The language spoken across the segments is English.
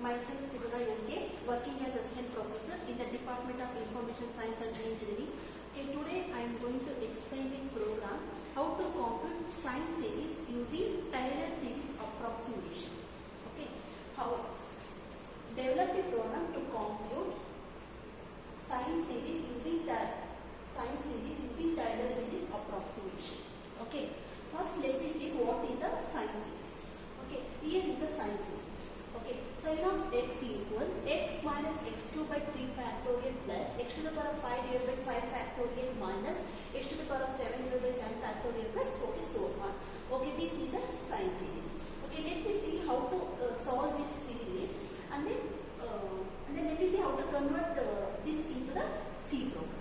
Myself Sivana MK, working as Assistant Professor in the Department of Information Science and Engineering. Okay, today I am going to explain a program how to compute sine series using Taylor series approximation. Okay, how develop a program to compute sine series using Taylor series approximation. Okay, first let me see what is a sine series. Okay, here is a sine series. Okay, sine of x equal x minus x cube by 3 factorial plus x to the power of 5 divided by 5 factorial minus x to the power of 7 divided by 7 factorial plus okay so on. Okay, this is the sine series. Okay, let me see how to solve this series and then let me see how to convert this into the C program.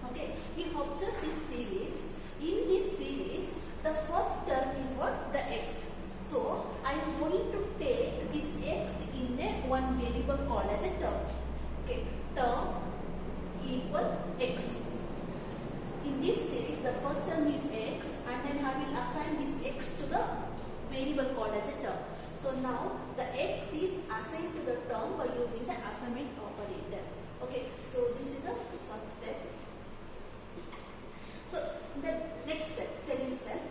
Okay, we observe this series. In this series, the first term is what? The x. So, I am going to take this x in a one variable called as a term. Okay, term equal x. In this series, the first term is x and then I will assign this x to the variable called as a term. So, now the x is assigned to the term by using the assignment operator. Okay, so this is the first step. So, the next step, second step.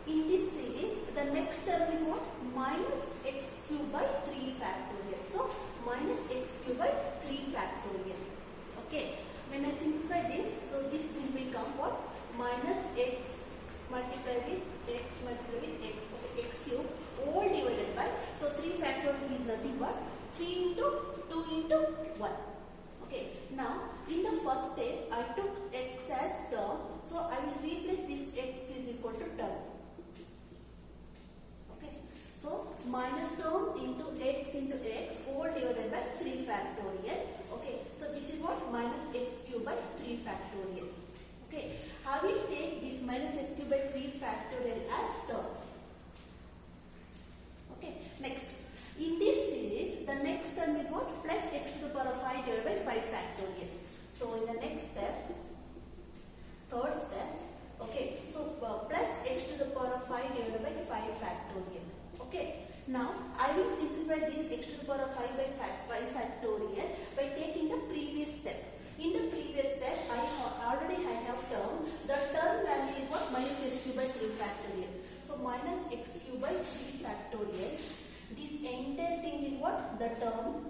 In this series, the next term is what? Minus x cube by 3 factorial. So, minus x cube by 3 factorial. Okay. When I simplify this, so this will become what? Minus x multiplied with x multiplied with x. Okay, x cube all divided by, so 3 factorial is nothing but 3 into 2 into 1. Okay. Now, in the first step, I took x as term. So, I will replace this x is equal to term. So, minus term into x all divided by 3 factorial. Okay, so this is what? Minus x cube by 3 factorial. Okay, I will take this minus x cube by 3 factorial as term. Okay, next. In this series, the next term is what? Plus x to the power of 5 divided by 5 factorial. So, in the next step, third step, okay, so plus x to the power of 5 divided by 5 factorial. Okay, now I will simplify this x to the power of 5 by 5 factorial by taking the previous step. In the previous step, I have term. The term value is what? Minus x cube by 3 factorial. So, minus x cube by 3 factorial. This entire thing is what? The term.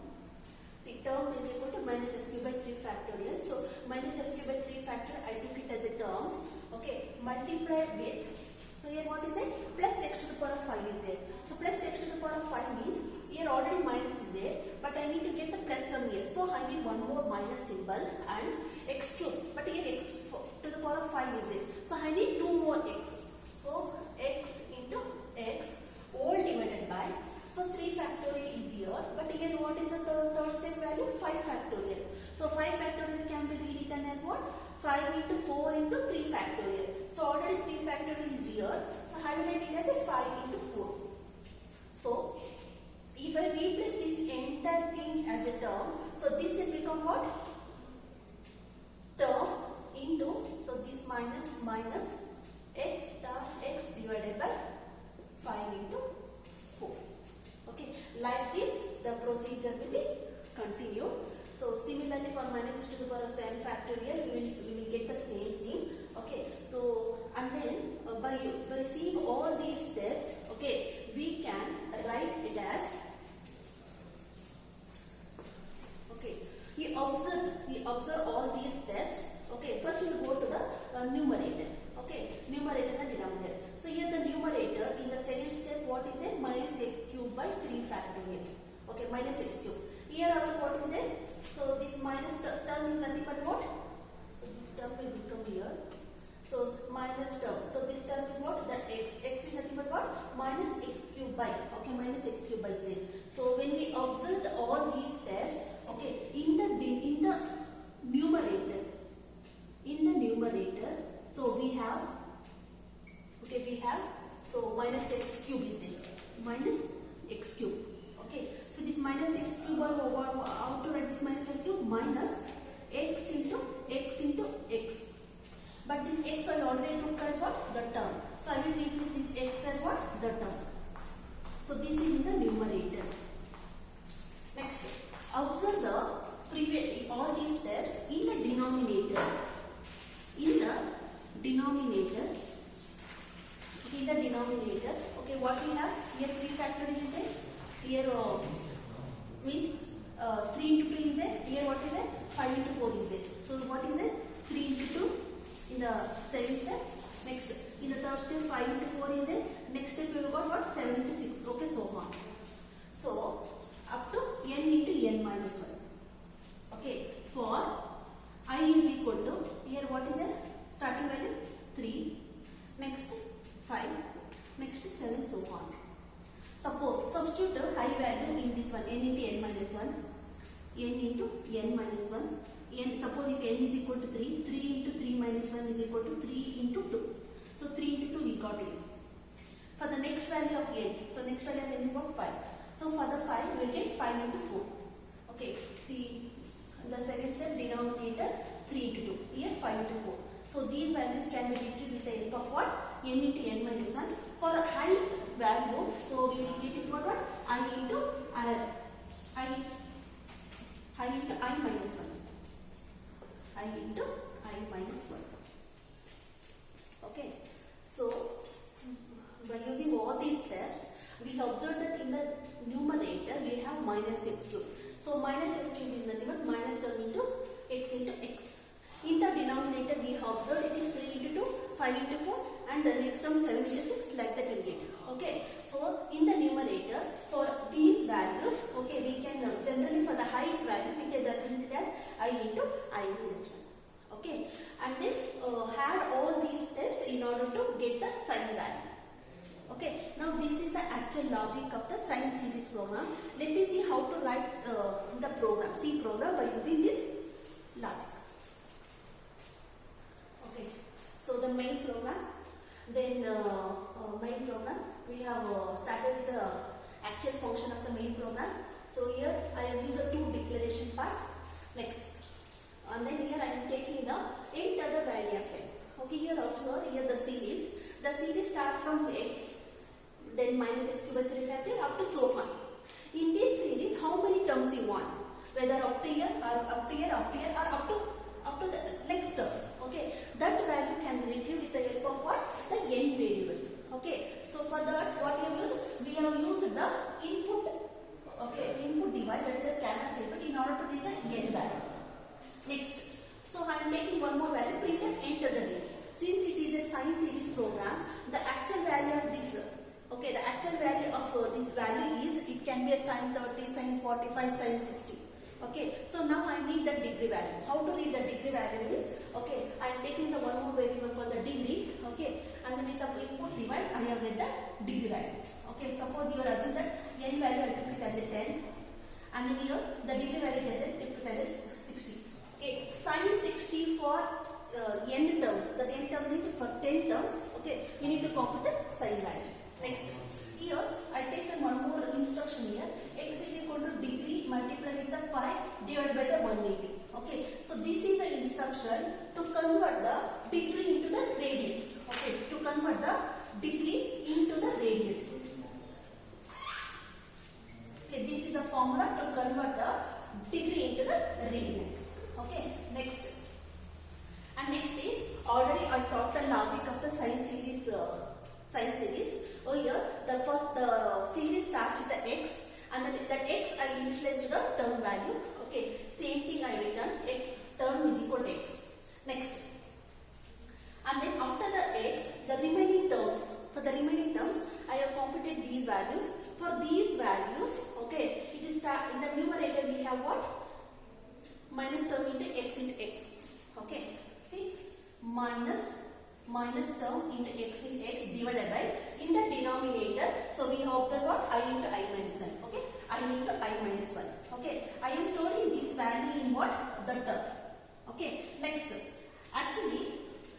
See, term is equal to minus x cube by 3 factorial. So, minus x cube by 3 factorial, I took it as a term. Okay, multiplied with, so here what is it? Plus x to the power of 5 is there. So, plus x to the power of 5 means, here already minus is there, but I need to get the plus term here. So, I need one more minus symbol and x cube, but here x to the power of 5 is there. So, I need 2 more x. So, x into x all divided by, so 3 factorial is here, but here what is the third step value? 5 factorial. So, 5 factorial can be rewritten as what? 5 into 4 into 3 factorial. So, already 3 factorial is here. So, I will write it as a 5 into 4. So, if I replace this entire thing as a term, so this will become what? Term into, so this minus x star x divided by 5 into 4. Okay, like this the procedure will be continued. So, similarly for minus x to the power of 7 factorial, we will get the same thing. Okay, so and then by seeing all these steps, okay, we can write it as, okay, we observe all these steps. Okay, first we will go to the numerator. Okay, numerator and denominator. So here the numerator in the second step, what is it? Minus x cube by 3 factorial. Okay, minus x cube. Here also what is it? So this minus term is nothing but what? So this term will become here. So minus term. So this term is what? That x. X is nothing but what? Minus x cube by. Okay, minus x cube by z. So when we observe all these steps, okay, in the numerator, so we have, okay, so minus x cube is there. Minus x cube. Okay, so this minus x cube, how to write this minus x cube? Minus x into x. But this x I already took as what? The term. So I will replace this x as what? The term. So this is in the numerator. we have here 3 factorial is there. Here means 3 into 2 is there. Here what is there? 5 into 4 is there. So what is there? 3 into 2 in the second step. Next in the third step 5 into 4 is there. Next step we will got what? 7 into 6. Okay, so on. So up to n into n minus 1. Okay, for I is equal to, here what is it? Starting value 3, next 5, next 7, so on. Suppose substitute the high value in this one, n into n minus 1, n into n minus 1. Suppose if n is equal to 3, 3 into 3 minus 1 is equal to 3 into 2. So 3 into 2 we got it. For the next value of n, so next value of n is what? 5. So for the 5 we will get 5 into 4. Okay, see the second step denominator 3 into 2, here 5 into 4. So these values can be written with the help of what? N into n minus 1. For a high value, so we will get it what? I into I into I minus 1. I into I minus 1. Okay, so by using all these steps, we observe that in the numerator we have minus x cube. So minus x cube is nothing but minus term into x. In the denominator we have observed it is 3 into 2, 5 into 4 and the next term 7 into 6, like that we get. Okay, so in the numerator for these values, okay, we can generally for the height value we can represent it as I into I minus 1. Okay, and then add all these steps in order to get the sign value. Okay, now this is the actual logic of the sine series program. Let me see how to write the program, C program, by using this logic. Okay, so the main program, then we have started with the actual function of the main program. So here I have used a 2 declaration part. Next, and then here I am taking the nth other value of n. Okay, here also here the series starts from x, then minus x cube by 3 factorial up to so on. In this series, how many terms you want? Whether up to here or up to here, up to here, or up to the next term. Okay, that value can be retrieved with the help of what? The n variable. Okay, so for that what we have used? We have used the input. Okay, input device, that is a scanner statement, in order to read the n value. Next, so I am taking one more value, printf enter the name. Since it is a sine series program, the actual value of this, okay, the actual value of this value is, it can be a sine 30, sine 45, sine 60. Okay, so now I need the degree value. How to read the degree value is, okay, I am taking the one more variable called the degree, okay, and then with the input device I have read the degree value. Okay, suppose you are assuming that n value I took it as a 10, and then here the degree value I took it as 60. Okay, sine 60 for n terms, the n terms is for 10 terms, okay, you need to compute the sine value. Next, here I take one more instruction here, x is equal to degree multiplied with the pi divided by the 180. Okay, so this is the instruction to convert the degree into the radians. Okay, to convert the degree into the radians. Okay, this is the formula to convert the degree into the radians. Okay, next. And next is, already I taught the logic of the sine series. Oh, here the series starts with the x, and then that x I initialize to the term value. Okay, same thing I return, term is equal to x. Next, and then after the x, the remaining terms. For the remaining terms, I have computed these values. For these values, okay, it is in the numerator we have what? Minus term into x into x. Okay, see, minus term into x into x divided by, in the denominator, so we have observed what? I into I minus 1. Okay, I into I minus 1. Okay, I am storing this value in what? The term. Okay, next, actually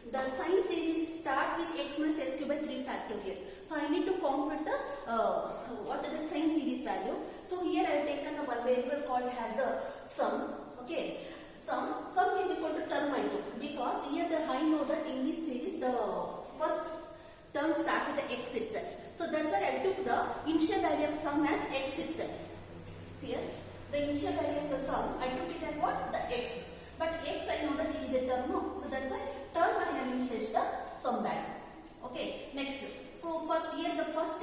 the sine series starts with x minus x cube by 3 factorial. So I need to compute the what is the sine series value. So here I have taken the one variable called as the sum. Okay, sum is equal to term I took, because here I know that in this series the first term starts with the x itself. So that's why I took the initial value of sum as x itself. See here, the initial value of the sum I took it as what? The x. But x I know that it is a term, no. So that's why term I have initialized the sum value. Okay, next. So first here the first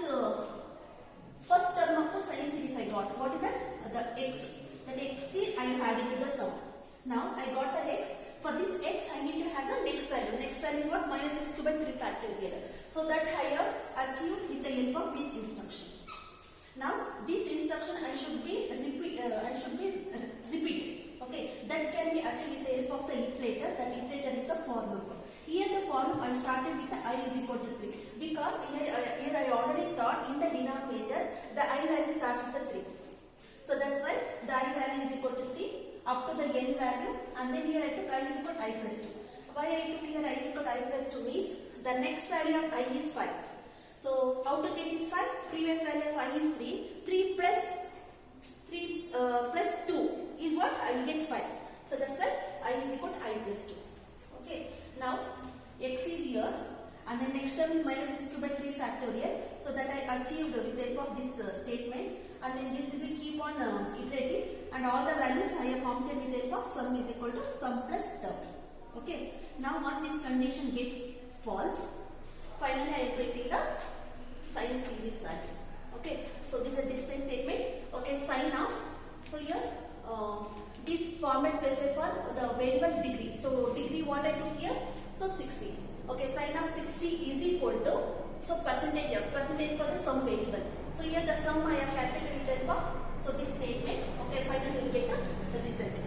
next value. Next value is what? Minus 62 by 3 factorial. So that I have achieved with the help of this instruction. Now this instruction I should be repeated. Okay, that can be achieved with the help of the iterator. That iterator is a for loop. Here the for loop I started with the I is equal to 3 because here I already thought in the denominator the I value starts with the 3. So that's why the I value is equal to 3 up to the n value, and then here I took I is equal to I plus 2. Why I took here I is equal to I plus 2 means the next value of I is 5. So how to get this 5? Previous value of I is 3. 3 plus 2 is what? I will get 5. So that's why I is equal to I plus 2. Okay. Now x is here, and then next term is minus 62 by 3 factorial. So that I achieved with the help of this statement, and then this will be keep on iterating, and all the values I have computed with the help of sum is equal to sum plus term. Okay. Now once this condition gets false, finally I am taking the sine series value. Okay. So this is a display statement. Okay, sine of. So here this format specified for the variable degree. So degree what I took here? So 60. Okay, sine of 60 is equal to, so percentage for the sum variable. So here the sum I have calculated with the help of, so this statement. Okay, finally you get the result.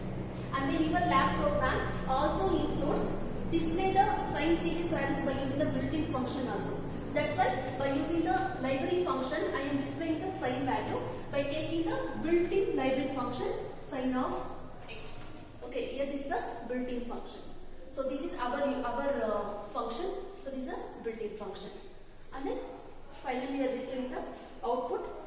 And then your lab program also includes display the sine series values by using the built-in function also. That's why by using the library function I am displaying the sine value by taking the built-in library function sine of x. Okay, here this is a built-in function. So this is our function. So this is a built-in function. And then finally we are returning the output